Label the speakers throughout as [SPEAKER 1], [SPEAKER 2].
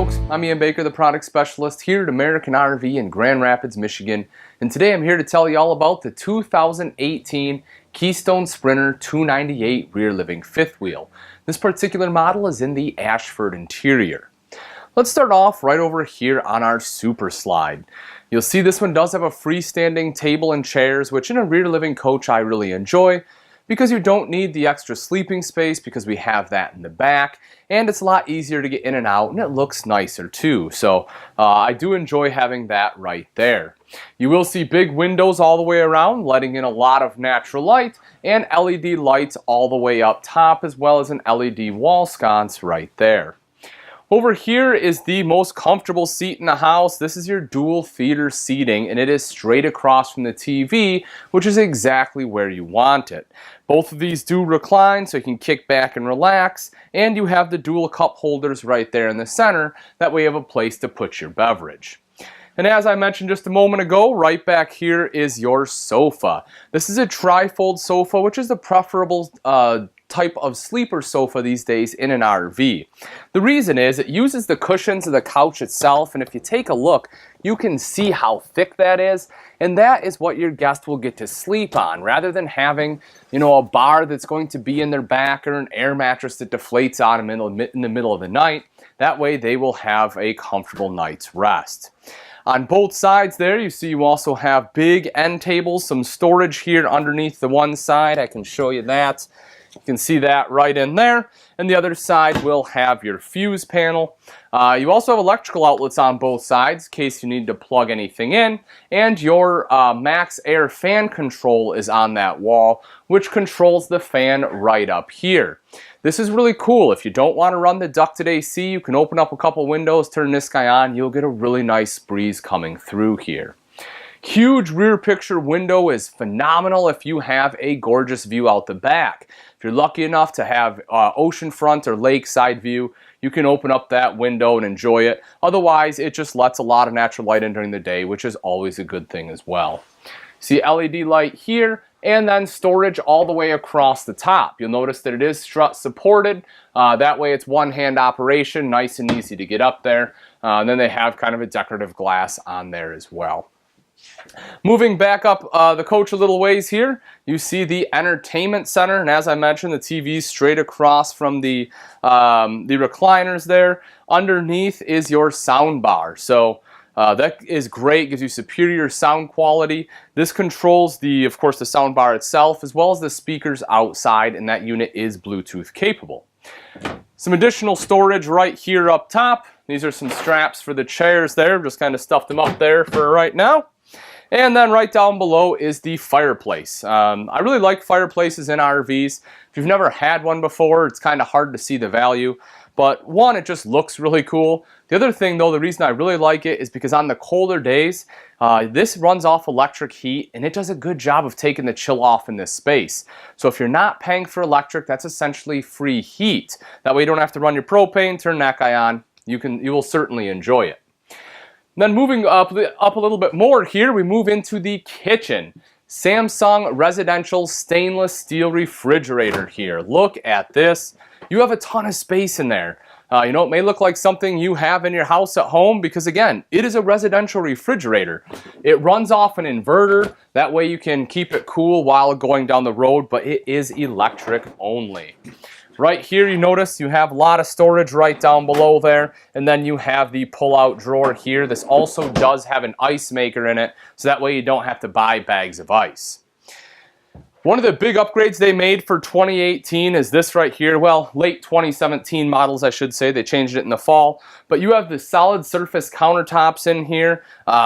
[SPEAKER 1] folks, I'm Ian Baker, the product specialist here at American RV in Grand Rapids, Michigan, and today I'm here to tell you all about the 2018 Keystone Sprinter 298 rear living fifth wheel. This particular model is in the Ashford interior. Let's start off right over here on our super slide. You'll see this one does have a freestanding table and chairs, which in a rear living coach I really enjoy, because you don't need the extra sleeping space because we have that in the back, and it's a lot easier to get in and out, and it looks nicer too. So I do enjoy having that right there. You will see big windows all the way around, letting in a lot of natural light, and LED lights all the way up top, as well as an LED wall sconce right there. Over here is the most comfortable seat in the house. This is your dual theater seating, and it is straight across from the TV, which is exactly where you want it. Both of these do recline, so you can kick back and relax, and you have the dual cup holders right there in the center. That way you have a place to put your beverage. And as I mentioned just a moment ago, right back here is your sofa. This is a tri-fold sofa, which is the preferable type of sleeper sofa these days in an RV. The reason is it uses the cushions of the couch itself, and if you take a look, you can see how thick that is, and that is what your guest will get to sleep on, rather than having, you know, a bar that's going to be in their back or an air mattress that deflates on them in the middle of the night. That way they will have a comfortable night's rest. On both sides there, you see you also have big end tables, some storage here underneath the one side. I can show you that. You can see that right in there. And the other side will have your fuse panel. You also have electrical outlets on both sides in case you need to plug anything in. And your max air fan control is on that wall, which controls the fan right up here. This is really cool. If you don't want to run the ducted AC, you can open up a couple windows, turn this guy on, you'll get a really nice breeze coming through here. Huge rear picture window is phenomenal if you have a gorgeous view out the back. If you're lucky enough to have oceanfront or lakeside view, you can open up that window and enjoy it. Otherwise, it just lets a lot of natural light in during the day, which is always a good thing as well. See LED light here, and then storage all the way across the top. You'll notice that it is strut supported. That way it's one-hand operation, nice and easy to get up there. And then they have kind of a decorative glass on there as well. Moving back up the coach a little ways here, you see the entertainment center, and as I mentioned, the TV's straight across from the recliners there. Underneath is your sound bar. So that is great, gives you superior sound quality. This controls of course, the sound bar itself, as well as the speakers outside, and that unit is Bluetooth capable. Some additional storage right here up top. These are some straps for the chairs there, just kind of stuffed them up there for right now. And then right down below is the fireplace. I really like fireplaces in RVs. If you've never had one before, it's kind of hard to see the value. But one, it just looks really cool. The other thing though, the reason I really like it is because on the colder days, this runs off electric heat, and it does a good job of taking the chill off in this space. So if you're not paying for electric, that's essentially free heat. That way you don't have to run your propane, turn that guy on. You will certainly enjoy it. Then moving up a little bit more here, we move into the kitchen. Samsung residential stainless steel refrigerator here. Look at this. You have a ton of space in there. You know, it may look like something you have in your house at home because, again, it is a residential refrigerator. It runs off an inverter. That way you can keep it cool while going down the road, but it is electric only. Right here, you notice you have a lot of storage right down below there, and then you have the pull-out drawer here. This also does have an ice maker in it, so that way you don't have to buy bags of ice. One of the big upgrades they made for 2018 is this right here. Well, late 2017 models, I should say. They changed it in the fall. But you have the solid surface countertops in here.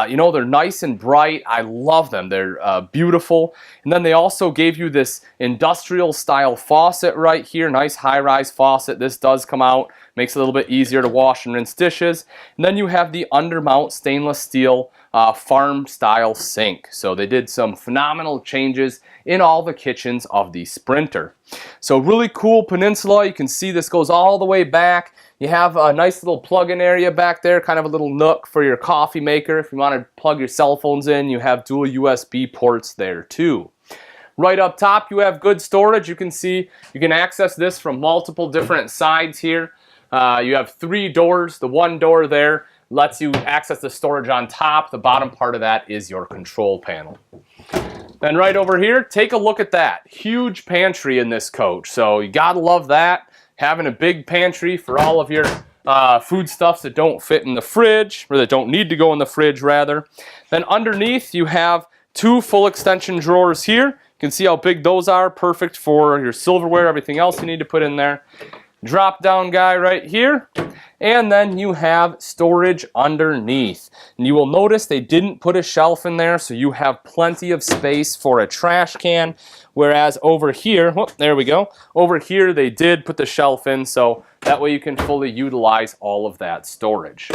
[SPEAKER 1] You know, they're nice and bright. I love them. They're beautiful. And then they also gave you this industrial style faucet right here. Nice high-rise faucet. This does come out. Makes it a little bit easier to wash and rinse dishes. And then you have the undermount stainless steel farm style sink. So they did some phenomenal changes in all the kitchens of the Sprinter. So really cool peninsula. You can see this goes all the way back. You have a nice little plug-in area back there, kind of a little nook for your coffee maker. If you want to plug your cell phones in, you have dual USB ports there too. Right up top, you have good storage. You can see you can access this from multiple different sides here. You have 3 doors. The one door there lets you access the storage on top. The bottom part of that is your control panel. Then right over here, take a look at that. Huge pantry in this coach. So you gotta love that. Having a big pantry for all of your foodstuffs that don't fit in the fridge, or that don't need to go in the fridge rather. Then underneath you have 2 full extension drawers here. You can see how big those are. Perfect for your silverware, everything else you need to put in there. Drop down guy right here. And then you have storage underneath. And you will notice they didn't put a shelf in there, so you have plenty of space for a trash can. Whereas over here, whoop, there we go. Over here they did put the shelf in, so that way you can fully utilize all of that storage.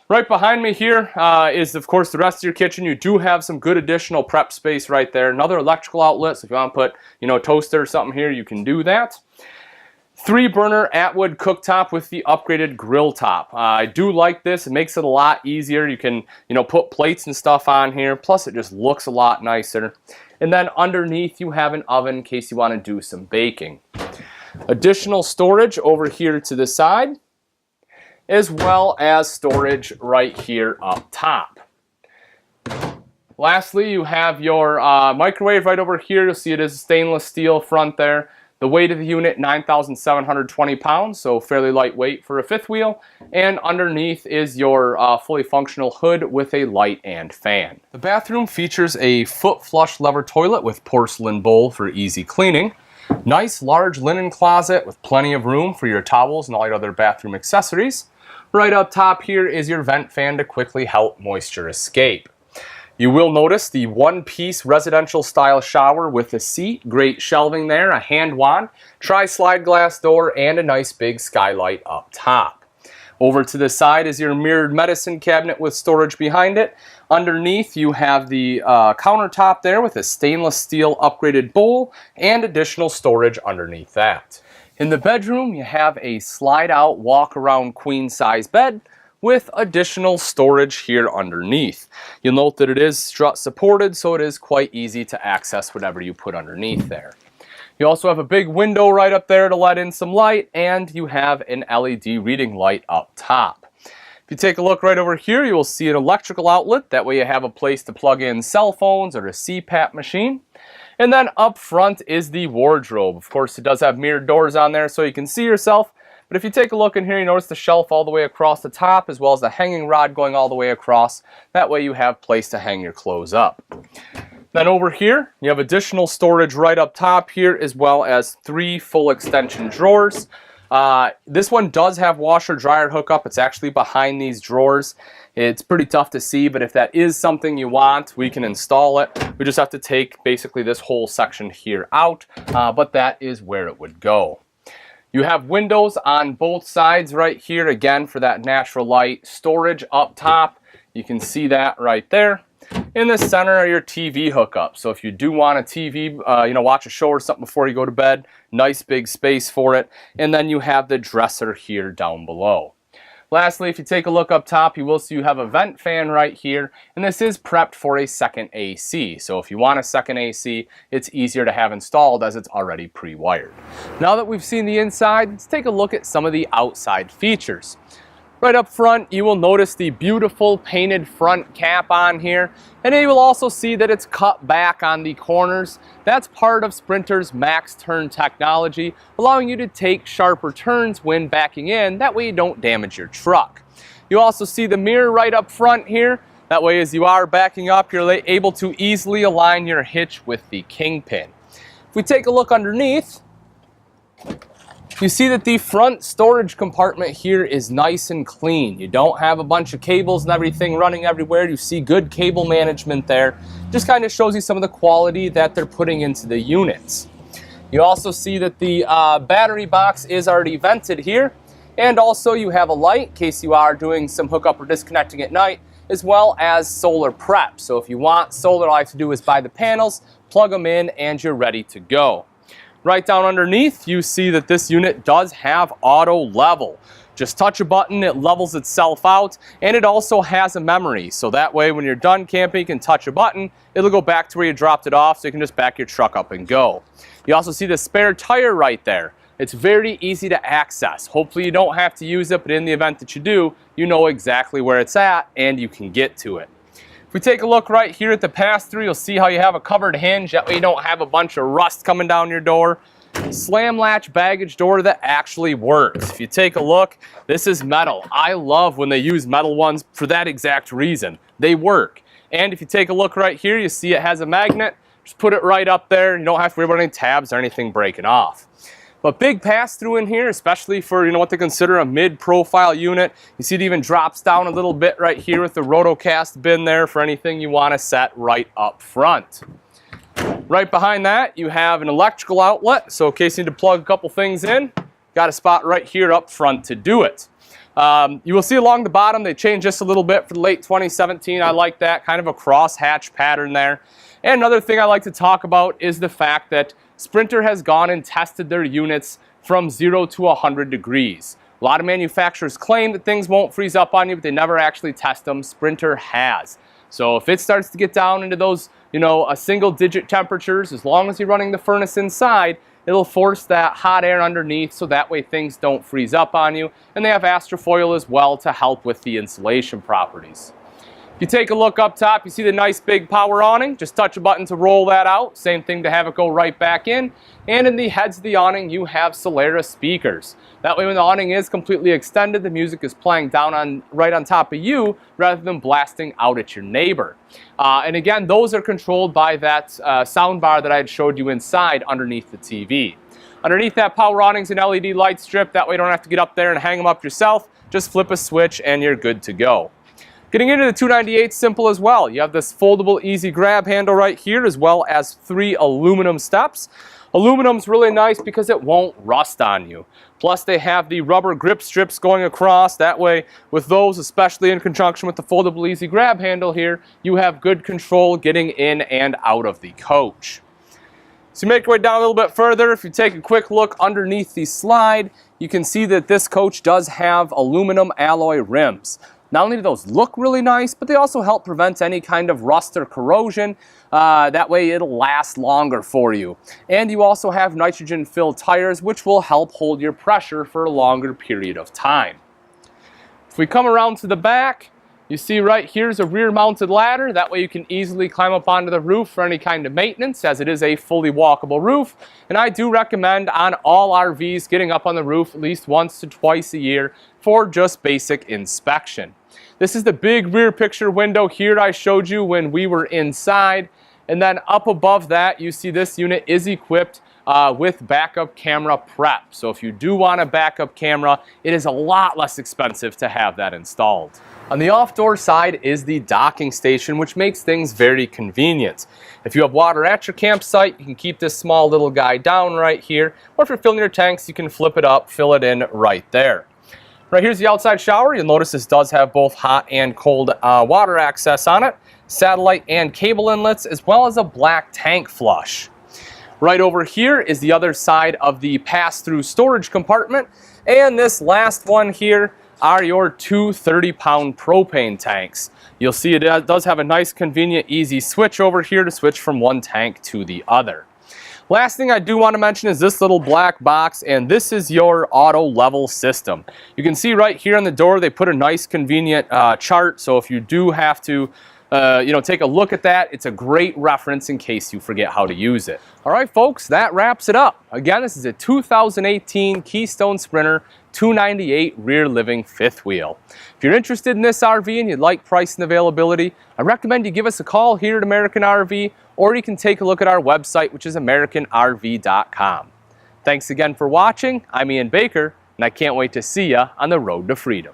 [SPEAKER 1] Right behind me here is, of course, the rest of your kitchen. You do have some good additional prep space right there. Another electrical outlet, so if you want to put, a toaster or something here, you can do that. 3-burner Atwood cooktop with the upgraded grill top. I do like this. It makes it a lot easier. You can, put plates and stuff on here. Plus, it just looks a lot nicer. And then underneath, you have an oven in case you want to do some baking. Additional storage over here to the side, as well as storage right here up top. Lastly, you have your microwave right over here. You'll see it is a stainless steel front there. The weight of the unit, 9,720 pounds, so fairly lightweight for a fifth wheel. And underneath is your fully functional hood with a light and fan. The bathroom features a foot flush lever toilet with porcelain bowl for easy cleaning. Nice large linen closet with plenty of room for your towels and all your other bathroom accessories. Right up top here is your vent fan to quickly help moisture escape. You will notice the one-piece residential style shower with a seat, great shelving there, a hand wand, tri-slide glass door, and a nice big skylight up top. Over to the side is your mirrored medicine cabinet with storage behind it. Underneath you have the countertop there with a stainless steel upgraded bowl and additional storage underneath that. In the bedroom you have a slide-out walk-around queen-size bed with additional storage here underneath. You'll note that it is strut supported, so it is quite easy to access whatever you put underneath there. You also have a big window right up there to let in some light, and you have an LED reading light up top. If you take a look right over here, you will see an electrical outlet. That way you have a place to plug in cell phones or a CPAP machine. And then up front is the wardrobe. Of course, it does have mirrored doors on there so you can see yourself. But if you take a look in here, you notice the shelf all the way across the top, as well as the hanging rod going all the way across. That way you have place to hang your clothes up. Then over here, you have additional storage right up top here, as well as 3 full extension drawers. This one does have washer dryer hookup. It's actually behind these drawers. It's pretty tough to see, but if that is something you want, we can install it. We just have to take basically this whole section here out, but that is where it would go. You have windows on both sides right here, again, for that natural light. Storage up top, you can see that right there. In the center are your TV hookups. So if you do want a TV, watch a show or something before you go to bed, nice big space for it. And then you have the dresser here down below. Lastly, if you take a look up top, you will see you have a vent fan right here, and this is prepped for a second AC. So if you want a second AC, it's easier to have installed as it's already pre-wired. Now that we've seen the inside, let's take a look at some of the outside features. Right up front, you will notice the beautiful painted front cap on here, and you will also see that it's cut back on the corners. That's part of Sprinter's max turn technology, allowing you to take sharper turns when backing in. That way you don't damage your truck. You also see the mirror right up front here. That way as you are backing up, you're able to easily align your hitch with the kingpin. If we take a look underneath, you see that the front storage compartment here is nice and clean. You don't have a bunch of cables and everything running everywhere. You see good cable management there. Just kind of shows you some of the quality that they're putting into the units. You also see that the battery box is already vented here. And also you have a light in case you are doing some hookup or disconnecting at night, as well as solar prep. So if you want solar, all you have to do is buy the panels, plug them in, and you're ready to go. Right down underneath, you see that this unit does have auto level. Just touch a button, it levels itself out, and it also has a memory. So that way when you're done camping, you can touch a button, it'll go back to where you dropped it off, so you can just back your truck up and go. You also see the spare tire right there. It's very easy to access. Hopefully you don't have to use it, but in the event that you do, you know exactly where it's at and you can get to it. If we take a look right here at the pass-through, you'll see how you have a covered hinge. That way you don't have a bunch of rust coming down your door. Slam latch baggage door that actually works. If you take a look, this is metal. I love when they use metal ones for that exact reason. They work. And if you take a look right here, you see it has a magnet. Just put it right up there. You don't have to worry about any tabs or anything breaking off. But big pass-through in here, especially for what they consider a mid-profile unit. You see it even drops down a little bit right here with the rotocast bin there for anything you want to set right up front. Right behind that, you have an electrical outlet, so in case you need to plug a couple things in, got a spot right here up front to do it. You will see along the bottom, they changed just a little bit for the late 2017. I like that, kind of a cross-hatch pattern there. And another thing I like to talk about is the fact that Sprinter has gone and tested their units from 0 to 100 degrees. A lot of manufacturers claim that things won't freeze up on you, but they never actually test them. Sprinter has. So if it starts to get down into those, a single-digit temperatures, as long as you're running the furnace inside, it'll force that hot air underneath so that way things don't freeze up on you. And they have Astrofoil as well to help with the insulation properties. If you take a look up top, you see the nice big power awning. Just touch a button to roll that out. Same thing to have it go right back in. And in the heads of the awning, you have Solaris speakers. That way when the awning is completely extended, the music is playing down right on top of you rather than blasting out at your neighbor. And again, those are controlled by that sound bar that I had showed you inside underneath the TV. Underneath that power awning's an LED light strip. That way you don't have to get up there and hang them up yourself. Just flip a switch and you're good to go. Getting into the 298, simple as well. You have this foldable easy grab handle right here, as well as 3 aluminum steps. Aluminum's really nice because it won't rust on you. Plus they have the rubber grip strips going across. That way with those, especially in conjunction with the foldable easy grab handle here, you have good control getting in and out of the coach. So you make your way down a little bit further. If you take a quick look underneath the slide, you can see that this coach does have aluminum alloy rims. Not only do those look really nice, but they also help prevent any kind of rust or corrosion. That way it'll last longer for you. And you also have nitrogen-filled tires, which will help hold your pressure for a longer period of time. If we come around to the back, you see right here's a rear-mounted ladder. That way you can easily climb up onto the roof for any kind of maintenance, as it is a fully walkable roof. And I do recommend on all RVs getting up on the roof at least once to twice a year for just basic inspection. This is the big rear picture window here I showed you when we were inside. And then up above that, you see this unit is equipped with backup camera prep. So if you do want a backup camera, it is a lot less expensive to have that installed. On the off-door side is the docking station, which makes things very convenient. If you have water at your campsite, you can keep this small little guy down right here. Or if you're filling your tanks, you can flip it up, fill it in right there. Right here's the outside shower. You'll notice this does have both hot and cold water access on it, satellite and cable inlets, as well as a black tank flush. Right over here is the other side of the pass-through storage compartment, and this last one here are your 2 30-pound propane tanks. You'll see it does have a nice, convenient, easy switch over here to switch from one tank to the other. Last thing I do want to mention is this little black box, and this is your auto level system. You can see right here on the door they put a nice convenient chart, so if you do have to take a look at that, it's a great reference in case you forget how to use it. All right, folks, that wraps it up. Again, this is a 2018 Keystone Sprinter 298 rear living fifth wheel. If you're interested in this RV and you'd like price and availability, I recommend you give us a call here at American RV, or you can take a look at our website, which is AmericanRV.com. Thanks again for watching. I'm Ian Baker, and I can't wait to see you on the road to freedom.